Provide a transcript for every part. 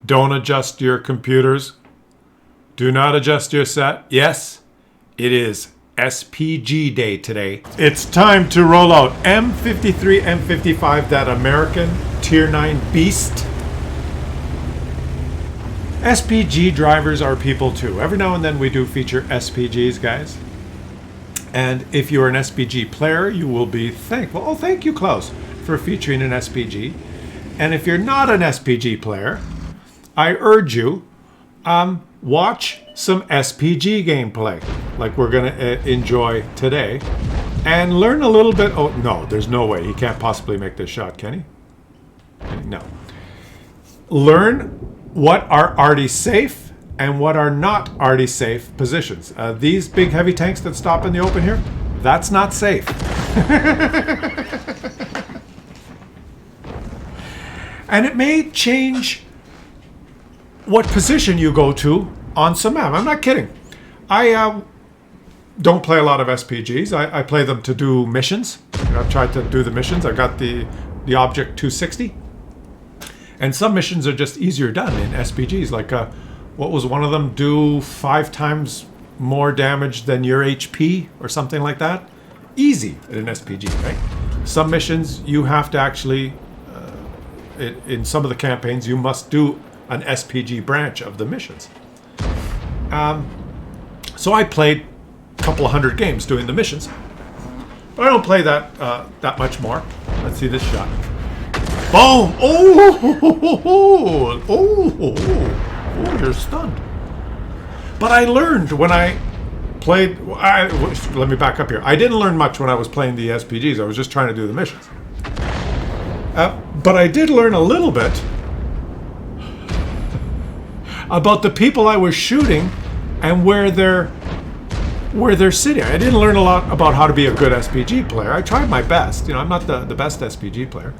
Don't adjust your computers. Do not adjust your set. Yes, it is S.P.G day today. It's time to roll out M53, M55, that American Tier 9 beast. S.P.G drivers are people too. Every now and then we do feature S.P.Gs, guys. And if you're an S.P.G player, you will be thankful. Oh, thank you, Claus, for featuring an S.P.G. And if you're not an S.P.G player, I urge you, watch some S.P.G gameplay, like we're going to enjoy today, and learn a little bit. Oh, no, there's no way. He can't possibly make this shot, can he? No. Learn what are already safe and what are not already safe positions. These big heavy tanks that stop in the open here, that's not safe. And it may change what position you go to on some map. I'm not kidding. I don't play a lot of SPGs. I play them to do missions. I've tried to do the missions. I got the Object 260. And some missions are just easier done in SPGs. Like, what was one of them? Do 5 times more damage than your HP or something like that? Easy in an SPG, right? Some missions you have to actually, in some of the campaigns, you must do an SPG branch of the missions. So I played a couple of 100 games doing the missions. But I don't play that much more. Let's see this shot. Boom! Oh, you're stunned. But I learned when I played... let me back up here. I didn't learn much when I was playing the SPGs. I was just trying to do the missions. But I did learn a little bit about the people I was shooting and where they're sitting. I didn't learn a lot about how to be a good SPG player. I tried my best. You know, I'm not the best SPG player.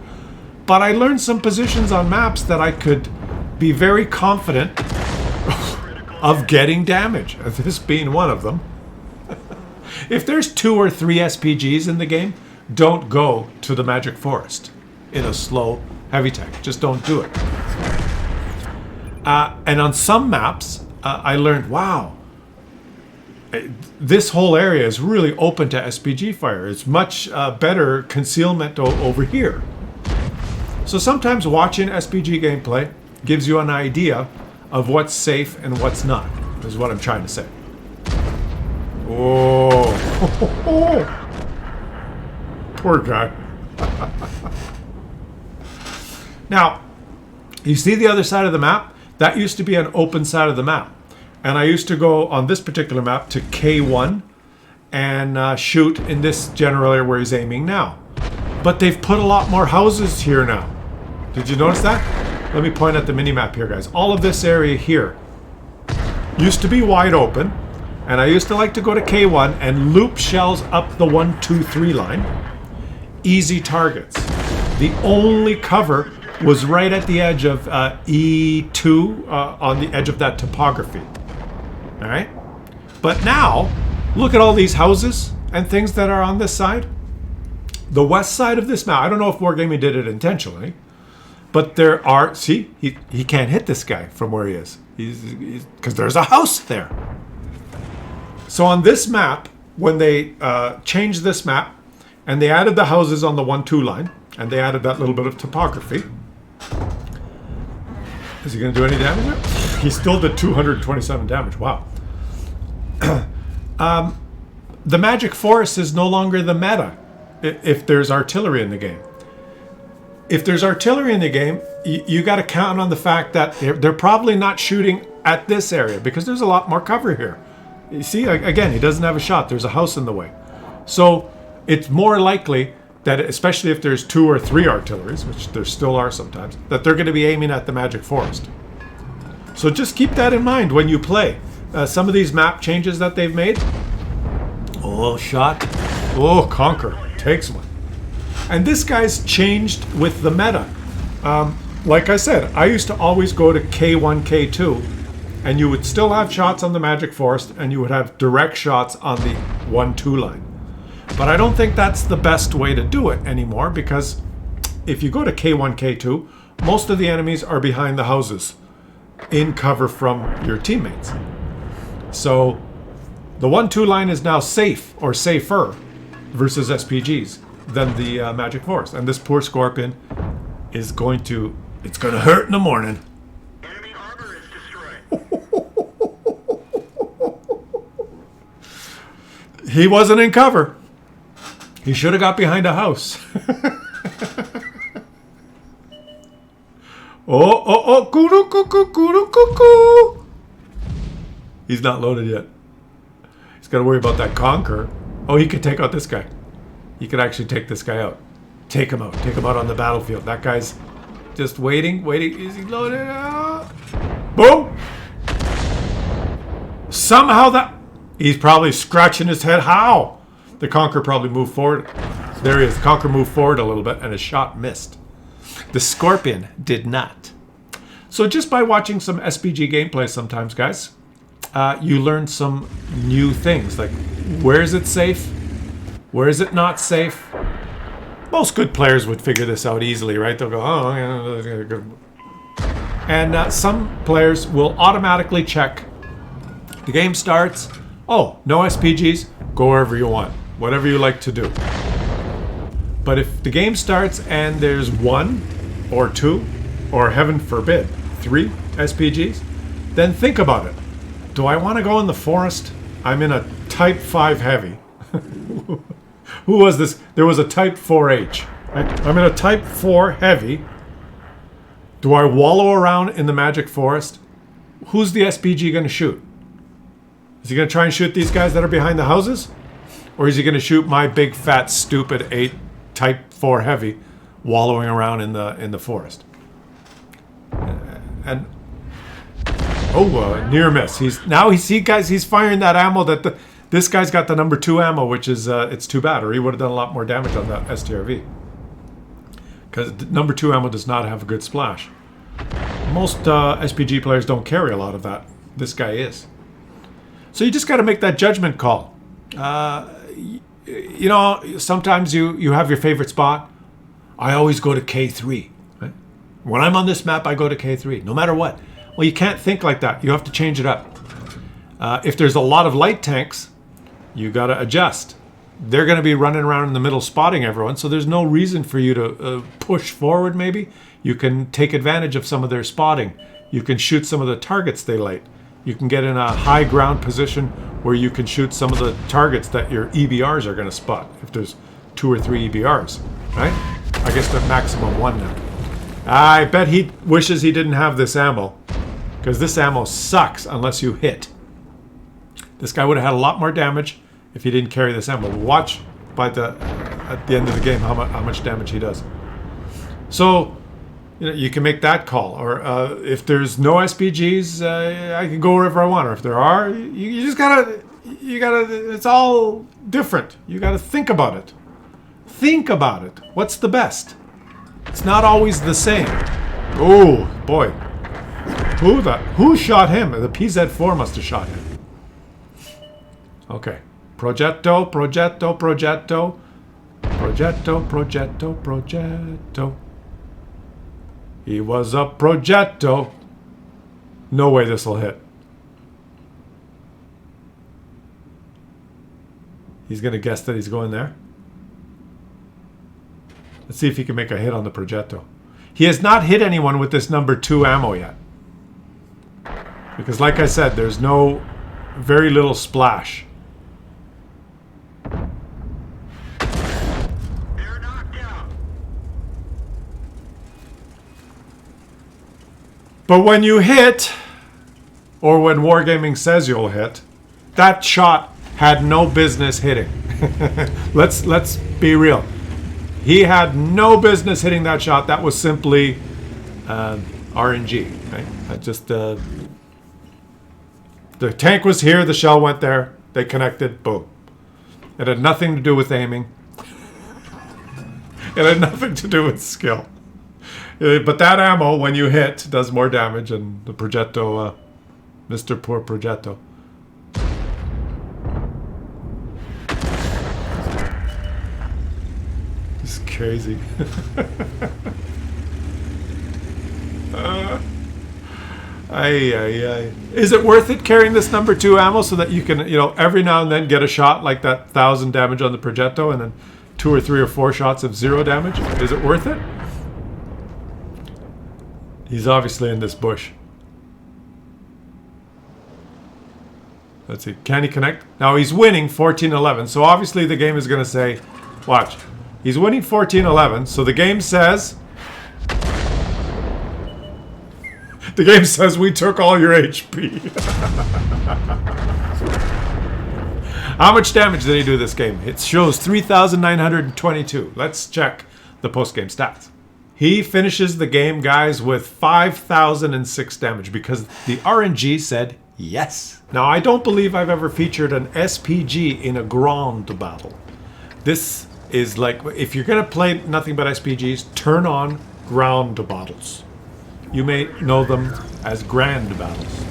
But I learned some positions on maps that I could be very confident of getting damage, this being one of them. If there's 2 or 3 SPGs in the game, don't go to the Magic Forest in a slow heavy tank. Just don't do it. And on some maps, I learned, wow, this whole area is really open to SPG fire. It's much better concealment over here. So sometimes watching SPG gameplay gives you an idea of what's safe and what's not, is what I'm trying to say. Oh, poor guy. Now, you see the other side of the map? That used to be an open side of the map. And I used to go on this particular map to K1 and shoot in this general area where he's aiming now. But they've put a lot more houses here now. Did you notice that? Let me point at the mini-map here, guys. All of this area here used to be wide open, and I used to like to go to K1 and loop shells up the 1, 2, 3 line. Easy targets. The only cover was right at the edge of E2, on the edge of that topography. All right? But now, look at all these houses and things that are on this side. The west side of this map, I don't know if Wargaming did it intentionally, but there are, see, he can't hit this guy from where he is. He's because there's a house there. So on this map, when they changed this map, and they added the houses on the 1-2 line, and they added that little bit of topography. Is he going to do any damage there? He still did 227 damage. Wow. The Magic Forest is no longer the meta if there's artillery in the game. If there's artillery in the game, you got to count on the fact that they're probably not shooting at this area because there's a lot more cover here. You see, again, he doesn't have a shot. There's a house in the way. So it's more likely that, especially if there's 2 or 3 artilleries, which there still are sometimes, that they're going to be aiming at the Magic Forest. So just keep that in mind when you play. Some of these map changes that they've made. Oh, shot. Oh, Conquer. Takes one. And this guy's changed with the meta. Like I said, I used to always go to K1, K2, and you would still have shots on the Magic Forest, and you would have direct shots on the 1-2 line. But I don't think that's the best way to do it anymore, because if you go to K1, K2, most of the enemies are behind the houses. in cover from your teammates. So the 1-2 line is now safe or safer versus SPGs than the Magic Force. And this poor Scorpion is going to, it's going to hurt in the morning. Enemy armor is destroyed. He wasn't in cover. He should have got behind a house. Oh, cuckoo. He's not loaded yet. He's got to worry about that Conqueror. Oh, he could take out this guy. He could actually take this guy out. Take him out. Take him out on the battlefield. That guy's just waiting. Is he loaded out? Boom! Somehow that... He's probably scratching his head. How? The Conqueror probably moved forward. There he is. The Conqueror moved forward a little bit and his shot missed. The Scorpion did not. So just by watching some S.P.G gameplay sometimes, guys, you learn some new things. Like, where is it safe? Where is it not safe? Most good players would figure this out easily, right? They'll go, oh, yeah, good. And some players will automatically check. The game starts. Oh, no SPGs. Go wherever you want. Whatever you like to do. But if the game starts and there's 1 or 2, or heaven forbid, 3 SPGs, then think about it. Do I want to go in the forest? I'm in a Type 5 heavy. Who was this? There was a Type 4H. Right? I'm in a Type 4 heavy. Do I wallow around in the Magic Forest? Who's the SPG going to shoot? Is he going to try and shoot these guys that are behind the houses? Or is he going to shoot my big, fat, stupid 8 Type 4 heavy wallowing around in the forest? And near miss. He's firing that ammo that this guy's got the number 2 ammo, which is it's too bad, or he would have done a lot more damage on that STRV. Because number 2 ammo does not have a good splash. Most SPG players don't carry a lot of that. This guy is. So you just got to make that judgment call. You know, sometimes you have your favorite spot. I always go to K3. Right? When I'm on this map, I go to K3, no matter what. Well, you can't think like that. You have to change it up. If there's a lot of light tanks, you got to adjust. They're going to be running around in the middle spotting everyone, so there's no reason for you to push forward maybe. You can take advantage of some of their spotting. You can shoot some of the targets they light. You can get in a high ground position where you can shoot some of the targets that your EBRs are going to spot, if there's 2 or 3 EBRs, right? I guess the maximum 1 now. I bet he wishes he didn't have this ammo, because this ammo sucks unless you hit. This guy would have had a lot more damage if he didn't carry this ammo. Watch at the end of the game how much damage he does. So, you know, you can make that call. Or if there's no SPGs, I can go wherever I want. Or if there are, you just gotta, it's all different. You gotta think about it. Think about it. What's the best? It's not always the same. Oh, boy. Who shot him? The PZ4 must have shot him. Okay. Progetto. He was a Progetto. No way this will hit. He's going to guess that he's going there. Let's see if he can make a hit on the Progetto. He has not hit anyone with this number 2 ammo yet. Because like I said, there's very little splash. They're knocked out. But when you hit, or when Wargaming says you'll hit, that shot had no business hitting. Let's be real. He had no business hitting that shot. That was simply RNG. Right? That just the tank was here, the shell went there, they connected, boom. It had nothing to do with aiming. It had nothing to do with skill. But that ammo, when you hit, does more damage, and the Progetto, Mr. Poor Progetto. This is crazy. Ay, ay, ay. Is it worth it carrying this number 2 ammo so that you can, every now and then get a shot like that 1,000 damage on the Progetto and then 2 or 3 or 4 shots of 0 damage? Is it worth it? He's obviously in this bush. Let's see. Can he connect? Now he's winning 14-11. So obviously the game is going to say, watch. He's winning 14-11. So the game says, we took all your HP. How much damage did he do this game? It shows 3,922. Let's check the post-game stats. He finishes the game, guys, with 5,006 damage because the RNG said yes. Now, I don't believe I've ever featured an S.P.G in a Grand battle. This is like, if you're going to play nothing but S.P.Gs, turn on Grand battles. You may know them as Grand battles.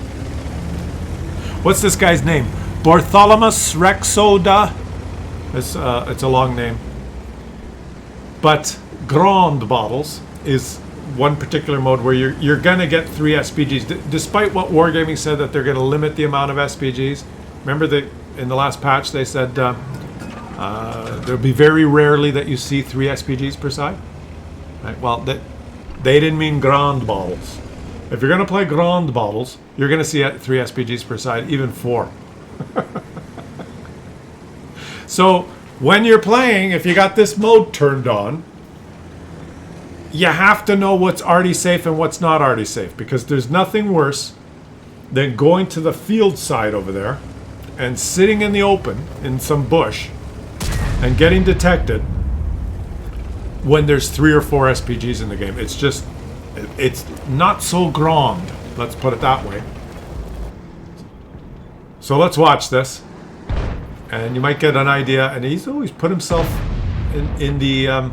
What's this guy's name? Bartholomew Rexoda. It's a long name. But Grand battles is one particular mode where you're gonna get 3 SPGs, despite what Wargaming said that they're gonna limit the amount of SPGs. Remember that in the last patch they said there'll be very rarely that you see 3 SPGs per side. Right? Well, they didn't mean Grand battles. If you're gonna play Grand battles, you're gonna see 3 SPGs per side, even 4. So when you're playing, if you got this mode turned on, you have to know what's already safe and what's not already safe, because there's nothing worse than going to the field side over there and sitting in the open in some bush and getting detected when there's 3 or 4 SPGs in the game. It's not so grand, let's put it that way. So let's watch this, and you might get an idea. And he's always put himself in the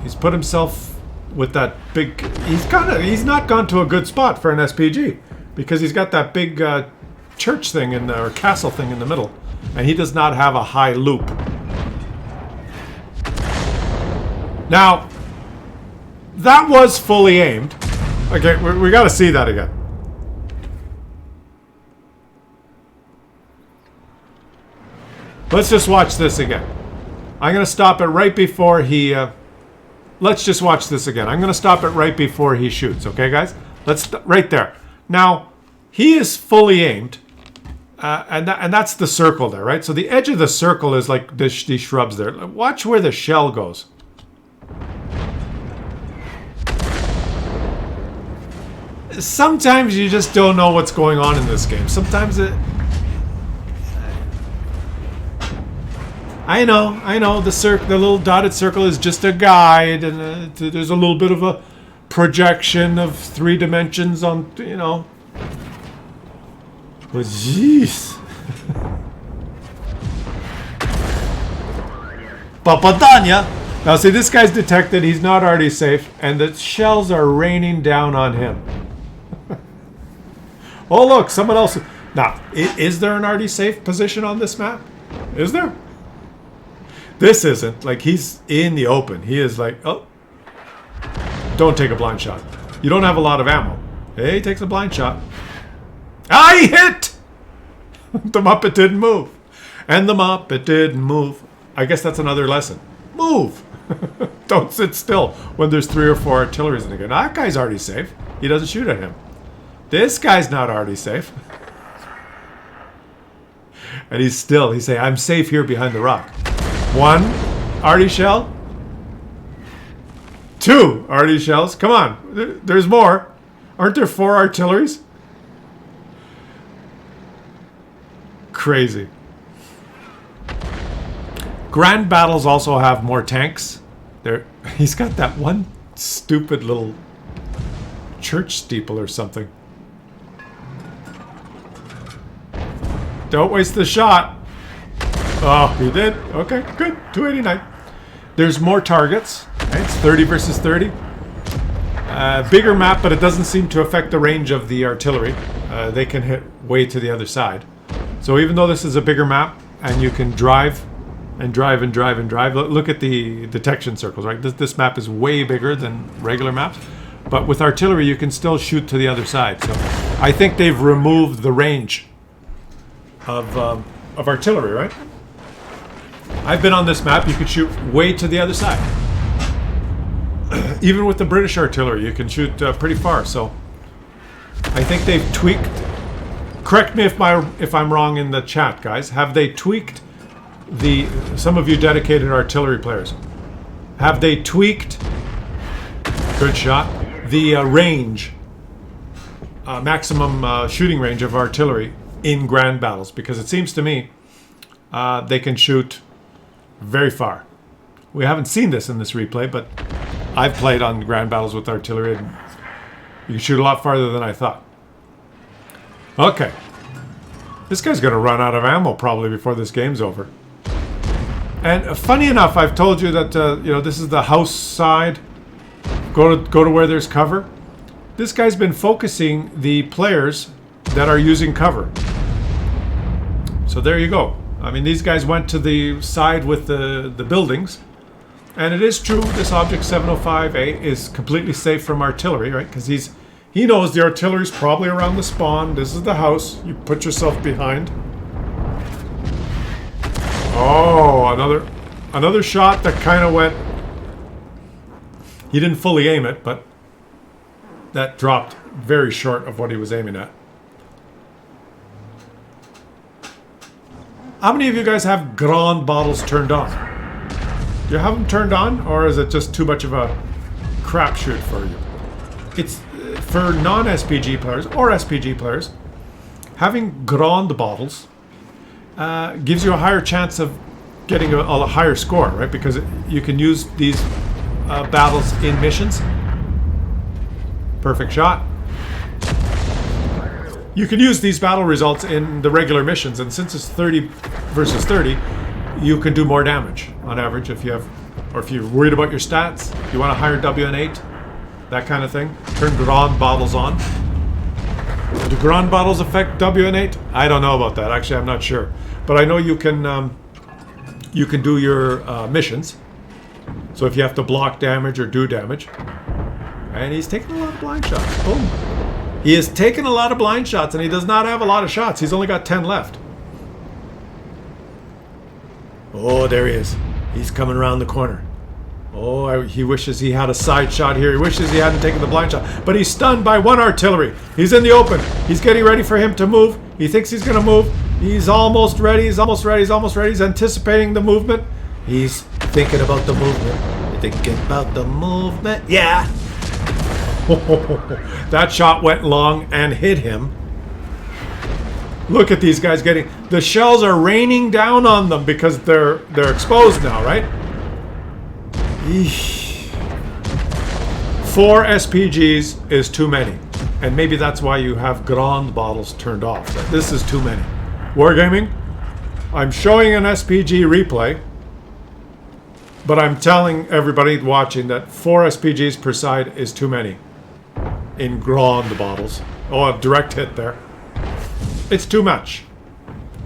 he's put himself with that big. He's not gone to a good spot for an SPG because he's got that big church thing or castle thing in the middle, and he does not have a high loop. Now, that was fully aimed. Okay, we got to see that again. Let's just watch this again. I'm going to stop it right before he... let's just watch this again. I'm going to stop it right before he shoots. Okay, guys? Right there. Now, he is fully aimed. And that's the circle there, right? So the edge of the circle is like these shrubs there. Watch where the shell goes. Sometimes you just don't know what's going on in this game. Sometimes it... I know. The little dotted circle is just a guide, and there's a little bit of a projection of 3 dimensions on, But jeez. Papadanya. Now see, this guy's detected. He's not already safe, and the shells are raining down on him. Oh look, someone else. Now, is there an already safe position on this map? Is there? This isn't. Like, he's in the open. He is like, oh. Don't take a blind shot. You don't have a lot of ammo. Hey, he takes a blind shot. Ah, he hit! The Muppet didn't move. And the Muppet didn't move. I guess that's another lesson. Move! Don't sit still when there's 3 or 4 artilleries in the game. Now, that guy's already safe. He doesn't shoot at him. This guy's not already safe. And he's saying, I'm safe here behind the rock. 1 arty shell. 2 arty shells. Come on. There's more. Aren't there 4 artilleries? Crazy. Grand battles also have more tanks. He's got that one stupid little church steeple or something. Don't waste the shot. Oh, he did. Okay, good. 289. There's more targets. Right? It's 30 versus 30. Bigger map, but it doesn't seem to affect the range of the artillery. They can hit way to the other side. So even though this is a bigger map, and you can drive and drive and drive and drive, look at the detection circles, right? This map is way bigger than regular maps. But with artillery, you can still shoot to the other side. So I think they've removed the range of artillery, right? I've been on this map. You could shoot way to the other side. Even with the British artillery, you can shoot pretty far. So I think they've tweaked. Correct me if I'm wrong in the chat, guys. Have they tweaked some of you dedicated artillery players? Have they tweaked? Good shot. The range, maximum shooting range of artillery in grand battles, because it seems to me they can shoot very far. We haven't seen this in this replay, but I've played on grand battles with artillery, and you can shoot a lot farther than I thought. Okay. This guy's going to run out of ammo probably before this game's over. And funny enough, I've told you that this is the house side. Go to where there's cover. This guy's been focusing the players that are using cover. So there you go. I mean, these guys went to the side with the buildings. And it is true, this Object 705A is completely safe from artillery, right? Because he knows the artillery's probably around the spawn. This is the house. You put yourself behind. Oh, another shot that kind of went... He didn't fully aim it, but that dropped very short of what he was aiming at. How many of you guys have Grand bottles turned on? Do you have them turned on, or is it just too much of a crapshoot for you? It's for non-SPG players or SPG players. Having Grand bottles gives you a higher chance of getting a higher score, right? Because you can use these battles in missions. Perfect shot. You can use these battle results in the regular missions, and since it's 30 versus 30, you can do more damage on average if you're worried about your stats, you want a higher WN8, that kind of thing. Turn Grand bottles on. Do Grand bottles affect WN8? I don't know about that. Actually, I'm not sure, but I know you can do your missions. So if you have to block damage or do damage. And he's taking a lot of blind shots. Boom. He has taken a lot of blind shots, and he does not have a lot of shots. He's only got 10 left. Oh, there he is. He's coming around the corner. Oh, he wishes he had a side shot here. He wishes he hadn't taken the blind shot. But he's stunned by one artillery. He's in the open. He's getting ready for him to move. He thinks he's going to move. He's almost ready. He's almost ready. He's almost ready. He's anticipating the movement. He's thinking about the movement. You're thinking about the movement? Yeah. That shot went long and hit him. Look at these guys getting... The shells are raining down on them because they're exposed now, right? Eesh. 4 SPGs is too many. And maybe that's why you have Grand bottles turned off. This is too many. Wargaming, I'm showing an SPG replay, but I'm telling everybody watching that 4 SPGs per side is too many in Grand bottles. Oh, a direct hit there. It's too much.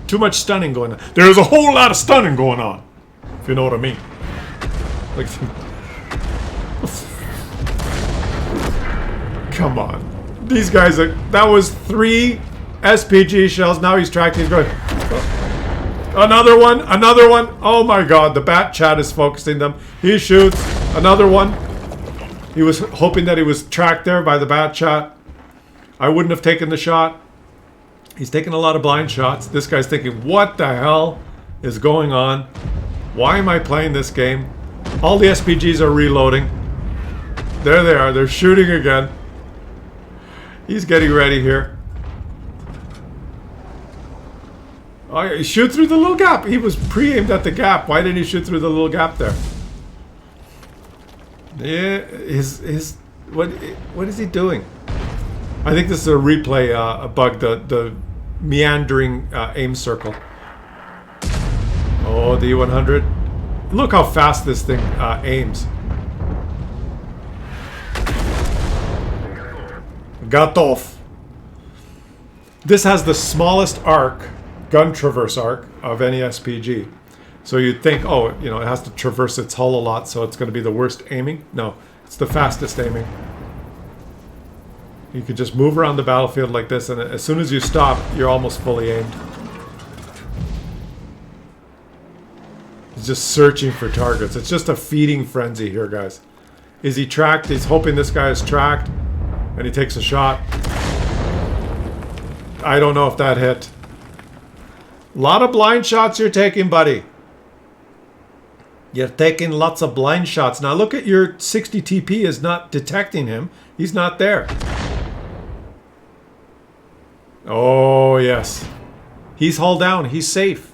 Too much stunning going on. There's a whole lot of stunning going on, if you know what I mean. Like, come on. These guys are... That was 3 SPG shells. Now he's tracked. He's going... Another one. Another one. Oh my god. The bat chat is focusing them. He shoots. Another one. He was hoping that he was tracked there by the bat chat. I wouldn't have taken the shot. He's taking a lot of blind shots. This guy's thinking, what the hell is going on? Why am I playing this game? All the SPGs are reloading. There they are. They're shooting again. He's getting ready here. Oh, he shoot through the little gap. He was pre-aimed at the gap. Why didn't he shoot through the little gap there? Yeah, what is he doing? I think this is a replay a bug, the meandering aim circle. Oh, the E100. Look how fast this thing aims. Got off. This has the smallest arc, gun traverse arc, of any SPG. So you'd think, oh, you know, it has to traverse its hull a lot, so it's going to be the worst aiming. No, it's the fastest aiming. You can just move around the battlefield like this, and as soon as you stop, you're almost fully aimed. He's just searching for targets. It's just a feeding frenzy here, guys. Is he tracked? He's hoping this guy is tracked, and he takes a shot. I don't know if that hit. A lot of blind shots you're taking, buddy. You're taking lots of blind shots. Now look at your 60 TP is not detecting him. He's not there. Oh, yes. He's hull down. He's safe.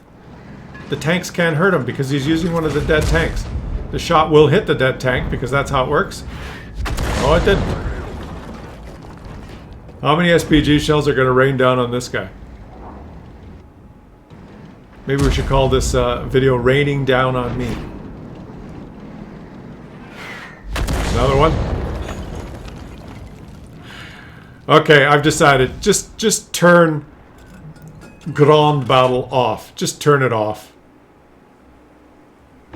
The tanks can't hurt him because he's using one of the dead tanks. The shot will hit the dead tank because that's how it works. Oh, it didn't. How many S.P.G shells are going to rain down on this guy? Maybe we should call this video Raining Down on Me. Another one? Okay, I've decided. Just turn Grand Battle off. Just turn it off.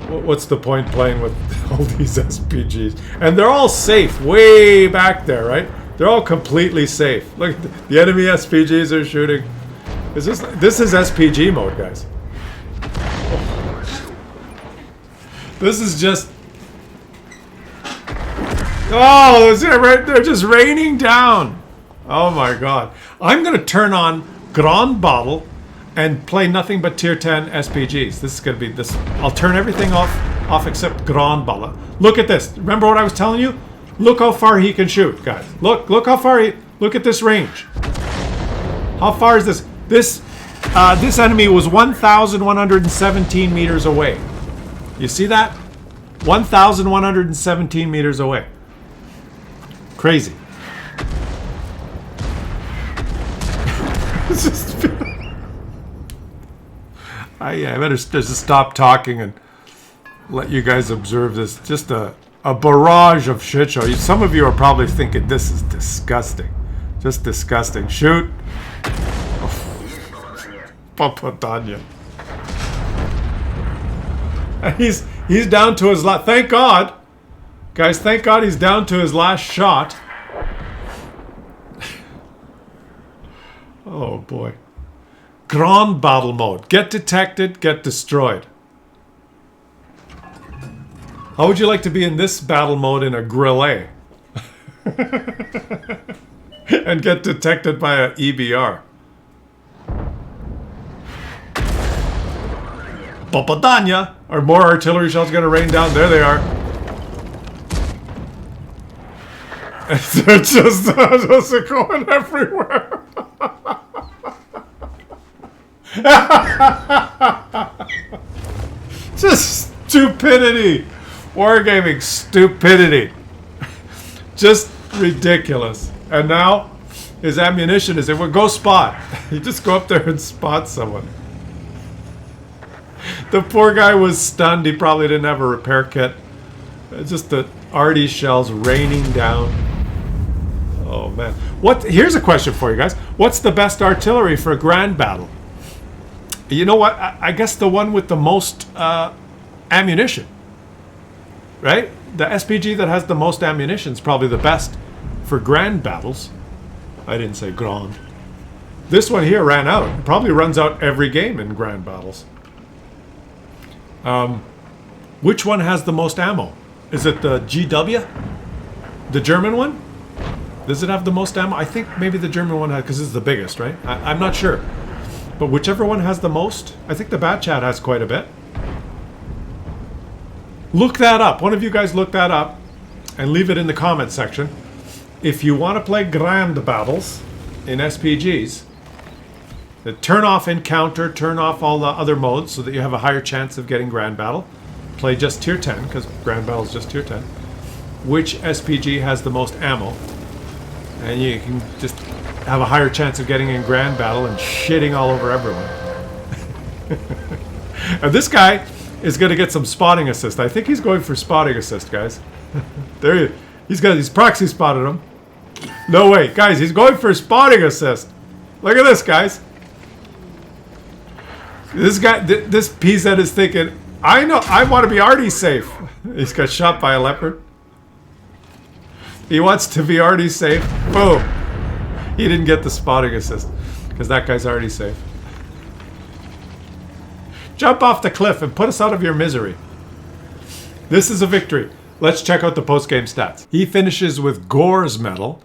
What's the point playing with all these S.P.Gs? And they're all safe, way back there, right? They're all completely safe. Look, the enemy S.P.Gs are shooting. This is S.P.G mode, guys. This is just... Oh, they're just raining down. Oh my god. I'm going to turn on Grand Battle and play nothing but tier 10 S.P.Gs. This is going to be this. I'll turn everything off except Grand Battle. Look at this. Remember what I was telling you? Look how far he can shoot, guys. Look how far he... Look at this range. How far is this? This enemy was 1,117 meters away. You see that? 1,117 meters away. Crazy. It's just... I better just stop talking and let you guys observe this. Just a barrage of shit show. Some of you are probably thinking this is disgusting. Just disgusting. Shoot. Papadanya. And he's down to his last. Thank God, guys. Thank God he's down to his last shot. Oh boy. Grand Battle mode. Get detected, get destroyed. How would you like to be in this battle mode in a Grill A? And get detected by an EBR? Papadanya! Are more artillery shells going to rain down? There they are. They're just going everywhere. Just stupidity. Wargaming stupidity. Just ridiculous. And now his ammunition is it. Well, go spot. You just go up there and spot someone. The poor guy was stunned. He probably didn't have a repair kit. Just the arty shells raining down. Oh man. Here's a question for you guys. What's the best artillery for a grand battle? You know what? I guess the one with the most ammunition. Right? The S.P.G that has the most ammunition is probably the best for grand battles. I didn't say grand. This one here ran out. It probably runs out every game in grand battles. Which one has the most ammo? Is it the GW? The German one? Does it have the most ammo? I think maybe the German one has, because it's the biggest, right? I'm not sure. But whichever one has the most, I think the Bat Chat has quite a bit. Look that up. One of you guys look that up and leave it in the comment section. If you want to play grand battles in S.P.Gs, turn off Encounter, turn off all the other modes so that you have a higher chance of getting grand battle. Play just tier 10, because grand battle is just tier 10. Which S.P.G has the most ammo? And you can just have a higher chance of getting in grand battle and shitting all over everyone. And this guy is going to get some spotting assist. I think he's going for spotting assist, guys. There he's proxy spotted him. No way, guys, he's going for spotting assist. Look at this, guys. This guy, this PZ is thinking, I know, I want to be already safe. He's got shot by a leopard. He wants to be already safe. Boom. He didn't get the spotting assist because that guy's already safe. Jump off the cliff and put us out of your misery. This is a victory. Let's check out the post-game stats. He finishes with Gore's medal.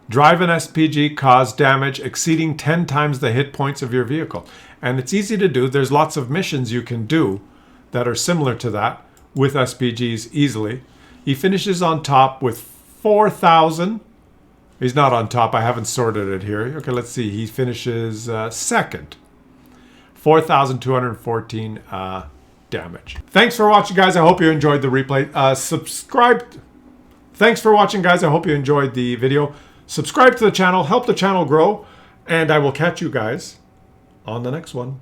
Drive an S.P.G caused damage exceeding 10 times the hit points of your vehicle. And it's easy to do. There's lots of missions you can do that are similar to that with S.P.Gs easily. He finishes on top with 4,000. He's not on top. I haven't sorted it here. Okay, let's see. He finishes second. 4,214 damage. Thanks for watching, guys. I hope you enjoyed the replay. Subscribe. Thanks for watching, guys. I hope you enjoyed the video. Subscribe to the channel. Help the channel grow. And I will catch you guys on the next one.